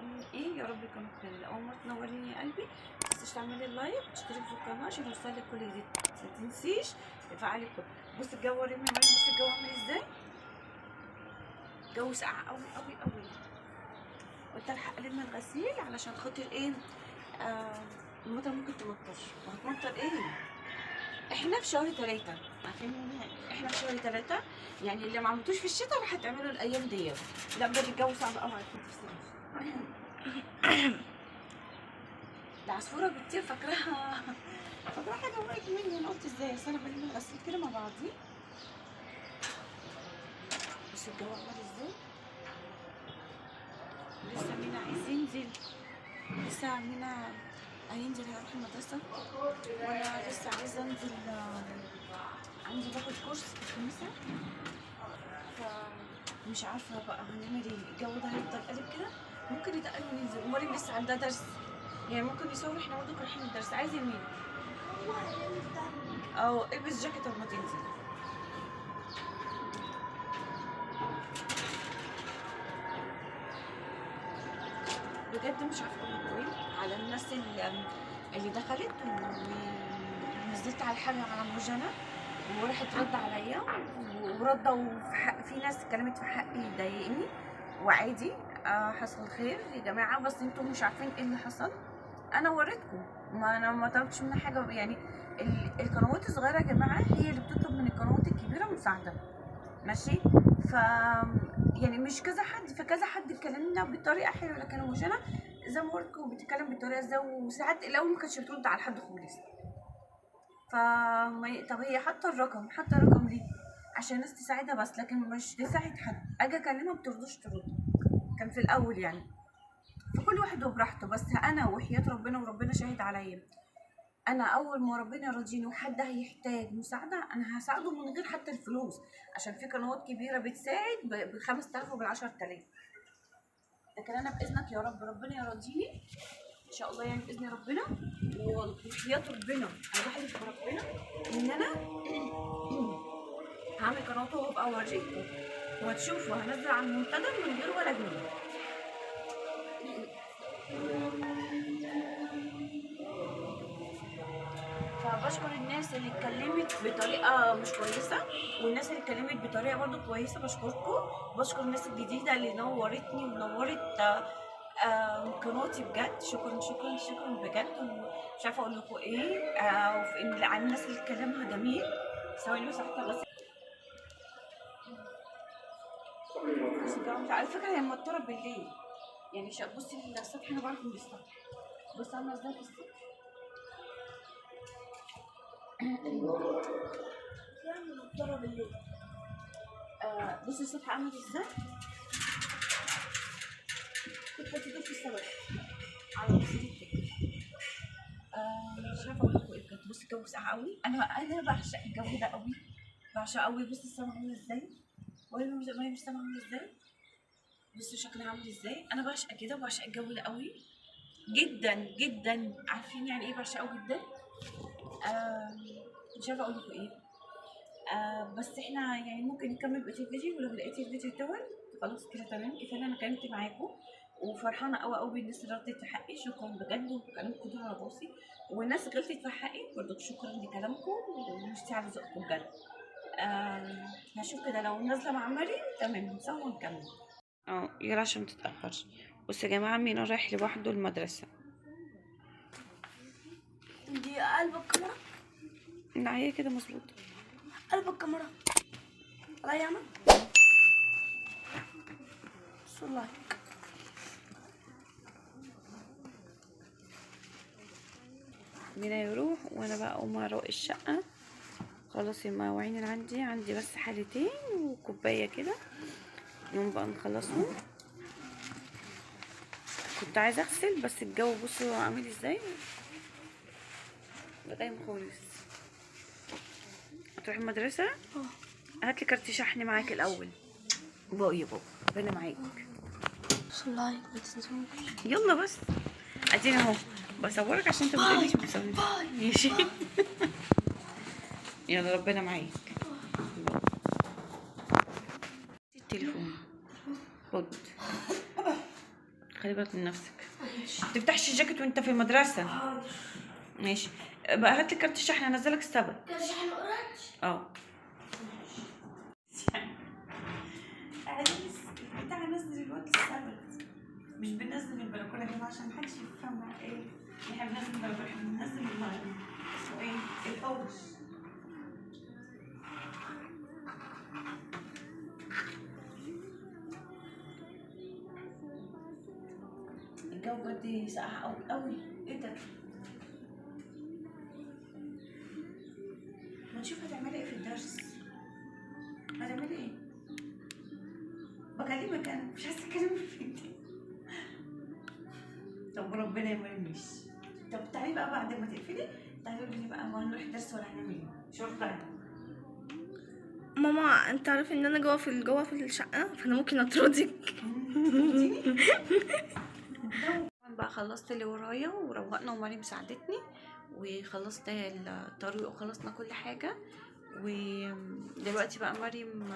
عاملين ايه؟ يا رب يكونوا بخير. اول مره تنوريني يا قلبي، متنسيش تعملي لايك وتشتركي في القناه عشان يوصلك كل جديد. ما تنسيش تفعلي كل. بصي الجو وريني معايا، بصي الجو عامل ازاي. الجو ساقع قوي قوي قوي. قلت الحق الم الغسيل علشان خاطر ايه، المطر ممكن تمطر. وهتمطر ايه؟ احنا في شهر 3، عارفين احنا في شهر 3، يعني اللي ما عملتوش في الشتاء راح تعملوا الايام دي. لا بجد الجو صعب قوي على فكره. العصفوره بتطير، فاكراها حاجه وقعت مني. انا قلت ازاي، بس انا بلم الغسيل كده مع بعضيه. بس الجو عامل ازاي. لسه مينا عايز ينزل، لسه مينا هينزل هيروح المدرسه، وانا لسه عايزه انزل. عندي باخد كورس في الكنيسه، فمش عارفه بقى هنعمل ايه. الجو ده هيفضل قلب كده، ممكن يتقل وننزل. ومريم لسه عندها درس، يعني ممكن يصور احنا برضه رايحين الدرس. عايز يمين او البس جاكيت قبل ما تنزل. بجد مش عارفه اقول لكم ايه على الناس اللي دخلت ونزلت على الحاجه على مرجانه وراحت رد عليا ورده، في ناس اتكلمت في حقي يضايقني، وعادي. حصل خير يا جماعه، بس انتوا مش عارفين ايه اللي حصل. انا وريتكم، ما انا ما طلبتش منها حاجه. يعني القنوات الصغيره يا جماعه هي اللي بتطلب من القنوات الكبيره مساعده، ماشي. ف يعني مش كذا حد، فكذا حد اتكلمنا بطريقه حلوه، لكن مش انا زي ما قلتلكم بتتكلم بطريقه ازاي. وساعات الاول ما كانتش بترد على حد خالص. طب هي حاطه الرقم ليه؟ عشان الناس تساعدها بس، لكن مش تساعد حد. اجي اكلمها ما بترضوش ترد. كان في الاول يعني، فكل واحد وبراحته. بس انا وحياة ربنا وربنا شاهد عليا، انا اول ما ربنا يرضيني وحد هيحتاج مساعده انا هساعده من غير حتى الفلوس، عشان في قنوات كبيره بتساعد ب 5000 وب 10000. لكن انا باذنك يا رب، ربنا يرضيني ان شاء الله، يعني باذن ربنا وحياة ربنا. انا بحلف بربنا ان انا هعمل قناه وهبقى اوريكم وهتشوفوا، هنزل على المنتدى من غير ولا جنيه. فبشكر الناس اللي اتكلمت بطريقه مش كويسه، والناس اللي اتكلمت بطريقه برضو كويسه. بشكركم. بشكر الناس الجديده اللي نورتني ونورت قناتي. بجد شكرا شكرا شكرا بجد. ومش عارفه اقول لكم ايه. وفي عن الناس اللي كلامها جميل. ثواني بس حتى بس. على فكره هي موتره بالليل، يعني بصي السطح انا بعرف من السطح. بصي عامله ازاي في السطح. موتره بالليل. بصي السطح عامل ازاي. كنت بتدور في السبت على بصيرتك. مش عارفه اقول لكم ايه بجد. بصي الجو ساقع قوي. انا بعشق الجو ده قوي، بعشق قوي. بصي السما عامله ازاي، وهي مش السما عامله ازاي. بصي شكلها عامل ازاي. انا بعشق كده، بعشق الجو ده قوي جدا جدا. عارفين يعني ايه بعشقه جدا. مش عارفه اقول لكم ايه. بس احنا يعني ممكن نكمل بقيه الفيديو، ولو لقيتي الفيديو طول خلاص كده تمام. كفايه انا كلمت معاكم وفرحانه قوي قوي بالناس اللي ردت في حقي. شكرا بجد، وكلامكم ده على راسي. والناس اللي غلطت في حقي برضه شكرا لكلامكم وميرسي على ذوقكم بجد. هشوف كده لو نازله مع مريم تمام هنسوي ونكمل. يلا عشان متتاخرش. بصوا يا جماعه مينا رايح لوحده المدرسه. دي قلب الكاميرا. هي كده مظبوطه. قلب الكاميرا عليا انا. بسم الله. مينا يروح وانا بقى اقوم اروق الشقه. خلاص المواعين اللي عندي بس حالتين وكوبايه كده، يوم بقى نخلصهم. كنت عايزه اغسل بس الجو بصوا عامل ازاي، غايم خالص. هتروحي المدرسه؟ هاتلي كارت شحن معاك الاول. بقى يا بابا ربنا معاك. بسم الله ما تنسوش. يلا بس اديني اهو بصورك عشان انت بتقوليش بتصورني. ماشي. يلا ربنا معاك. التليفون خد، خلي خلي بالك من نفسك. ما تفتحش الجاكيت وانت في المدرسه. حاضر. ماشي بقى، هات لي كارت الشحن انزلك السبت. كده شحن اورنج. اه عايز بتاع نزل الوقت السبت، مش بننزل من البلكونه كده عشان محدش يفهم ايه احنا بننزل من البلكونه، احنا بننزل من اسمه ايه الحوش. الجو بجد ساقع قوي قوي. ايه ده؟ ما نشوف هتعملي ايه في الدرس. هتعملي ايه؟ بكلمك انا مش عايزه اتكلم فيك. طب ربنا يمنيش. طب تعالي بقى بعد ما تقفلي تعالي قولي لي بقى ما هنروح درس ولا هنعمل ايه؟ شوف بقى. ماما انت عارف ان انا جوه في الشقه، فانا ممكن اطردك. بقى خلصت اللي ورايا وروقنا ومريم ساعدتني وخلصت الطريق وخلصنا كل حاجه. ودلوقتي بقى مريم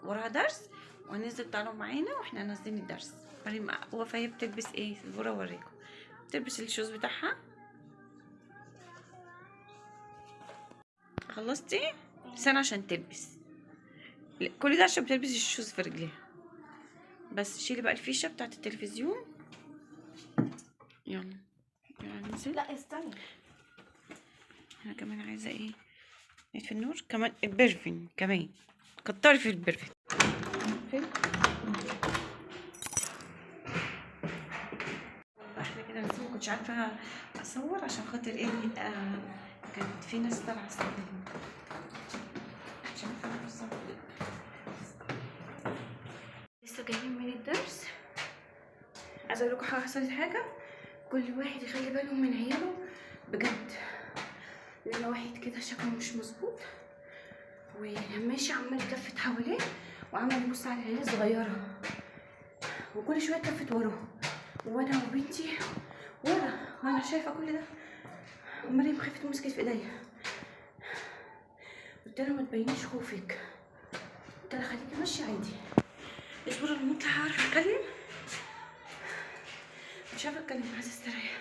وراها درس وهننزل تعالوا معانا واحنا نازلين الدرس. مريم واقفه هي بتلبس ايه البورة اوريكم. بتلبس الشوز بتاعها. خلصتي؟ استنى عشان تلبس. كل ده عشان بتلبس الشوز في رجليها. بس شيلي بقى الفيشه بتاعت التلفزيون. يلا ننزل. لا استنى، انا كمان عايزه ايه في النور كمان البرفين كمان. كتري في البرفين. احنا كده نسيب. ما كنتش عارفه اصور عشان خاطر ايه كانت في ناس طالعه تستخدم. مش عارفه اصور. لسه جايين من الدرس. عايزه اقول لكم حصلت حاجه. كل واحد يخلي باله من عياله بجد. لما واحد كده شكله مش مظبوط وماشي عمال يتلفت حواليه وعمال يبص على العيال الصغيره وكل شويه يتلفت وراه وانا وبنتي ورا وانا شايفه كل ده. مريم خفت ومسكت في ايديا. قلت لها ما تبينيش خوفك. قلت لها خليكي ماشيه عادي. اصبري لما اطلع اعرف اتكلم. مش عارفه اتكلم عايزه استريح.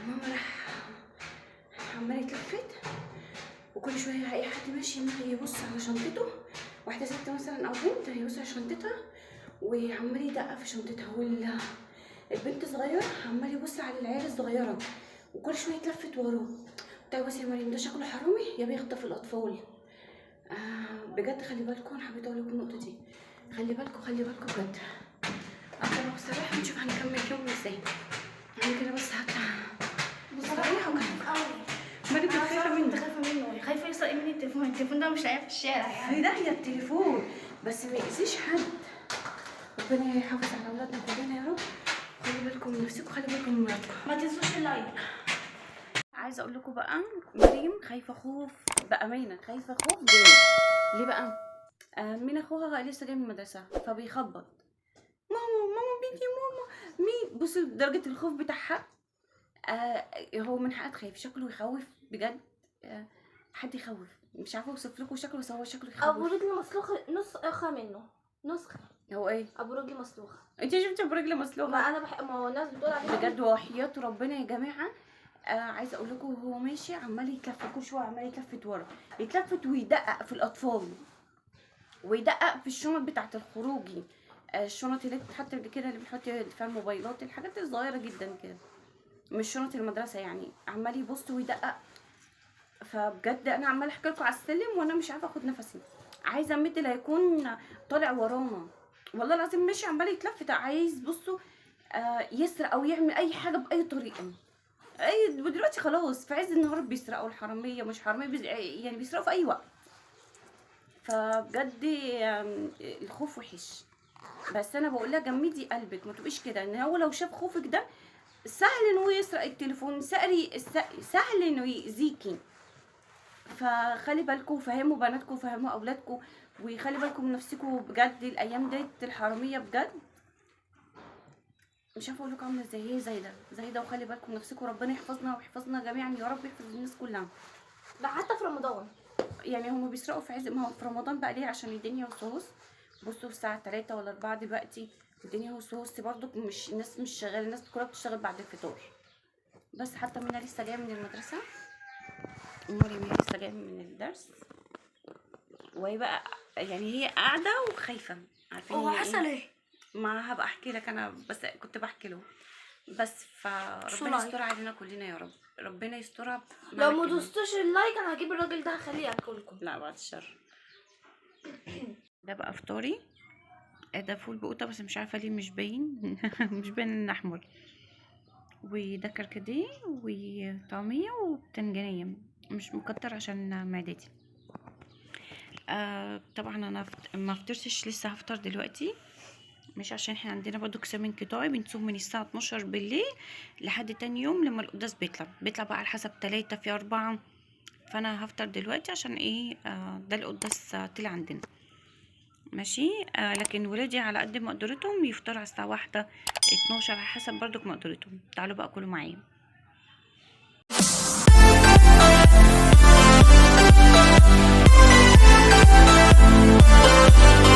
ماما راح عمال يتلفت وكل شويه اي حد ماشي يبص على شنطته. واحده ست مثلا او بنت يبص على شنطتها وعمال يدقق في شنطتها والبنت صغيره عمال يبص على العيال الصغيره وكل شويه يتلفت وراه. قلت بس يا مريم ده شكله حرامي يا بيخطف الاطفال. بجد خلي بالكم. انا حبيت اقول لكم النقطه دي. خلي بالكم بجد. اطلع بصراحه نشوف هنكمل يوم ازاي. انا كده بس هطلع بصراحه مريم خايفه منه. خايفه منه، خايفه يسرق مني التليفون ده مش لاقيه في الشارع يعني. في داهيه التليفون بس ما يأذيش حد. ربنا يحافظ على اولادنا كلنا يا رب. خلي بالكم من نفسكم خلي بالكم من مراتكم. ما تنسوش اللايك. عايزه اقول لكم بقى مريم خايفه خوف بامانه. خايفه خوف جامد. ليه بقى؟ مين اخوها لسه جاي من المدرسه فبيخبط. ماما بنتي ماما مين. بصوا درجه الخوف بتاعها. هو من حقها تخاف. شكله يخوف بجد. حد يخوف. مش عارفه اوصف لكم شكله بس هو شكله يخوف. ابو رجل مسلوخه نسخه منه. نسخه. هو ايه؟ ابو رجل مسلوخه. انت شفتي ابو رجل مسلوخه؟ ما انا ما هو الناس بتقول عليه بجد وحياة ربنا يا جماعه. عايزه اقول لكم هو ماشي عمال يتلفت كل شويه عمال يتلفت ورا. يتلفت ويدقق في الاطفال ويدقق في الشنط بتاعه الخروجي. الشنط اللي بتتحط كده اللي بنحط فيها الموبايلات الحاجات الصغيره جدا كده مش شنط المدرسه يعني. عمال يبص ويدقق. فبجد انا عمال احكي لكم على السلم وانا مش عارفه اخد نفسي. عايزه امد اللي هيكون طالع ورانا. والله العظيم ماشي عمال يتلفت عايز بصوا يسرق او يعمل اي حاجه باي طريقه. ودلوقتي خلاص في عز النهار بيسرقوا. الحراميه مش حراميه يعني بيسرقوا في اي وقت. فبجد الخوف وحش. بس انا بقول لها جمدي قلبك ما تبقيش كده. ان هو لو شاف خوفك ده سهل انه يسرق التليفون. سهل انه يأذيكي. فخلي بالكم فهموا بناتكم فهموا اولادكم وخلي بالكم من نفسكم بجد. الايام ديت الحراميه بجد مش عارفه اقول لكم عامله ازاي. هي زايده وخلي بالكم من نفسكم. ربنا يحفظنا ويحفظنا جميعا يا رب. يحفظ الناس كلها. ده حتى في رمضان يعني هم بيسرقوا في عز ما هو في رمضان بقى ليه عشان الدنيا والصوص بصوا الساعه 3 ولا 4 دلوقتي، الدنيا هوس برضو، مش الناس مش شغاله، الناس كلها بتشتغل بعد الفطار. بس حتى منى لسه جايه من المدرسه، مريم هي لسه جايه من الدرس، وهي بقى يعني هي قاعده وخايفه، عارفين هو هي حصل ايه؟ ما هبقى احكي لك، انا بس كنت بحكي له. بس فربنا يستر علينا كلنا يا رب، ربنا يسترها. لو ما دوستوش اللايك انا هجيب الراجل ده هخليه ياكلكم. لا بعد الشر. ده بقى فطاري، ده فول بقوطه بس مش عارفه ليه مش باين مش باين انه احمر. وده كركديه وطعميه وبتنجانيه، مش مكتر عشان معدتي. طبعا انا ما فطرتش لسه، هفطر دلوقتي، مش عشان احنا عندنا برضو كسام انقطاعي، بنصوم من الساعة 12 بالليل لحد تاني يوم لما القداس بيطلع بقى على حسب 3 في 4. فانا هفطر دلوقتي عشان ايه، ده القداس طلع عندنا ماشي. لكن ولادي على قد مقدرتهم يفطروا على الساعة 1 12 على حسب برضو مقدرتهم. تعالوا بقى كلوا معايا.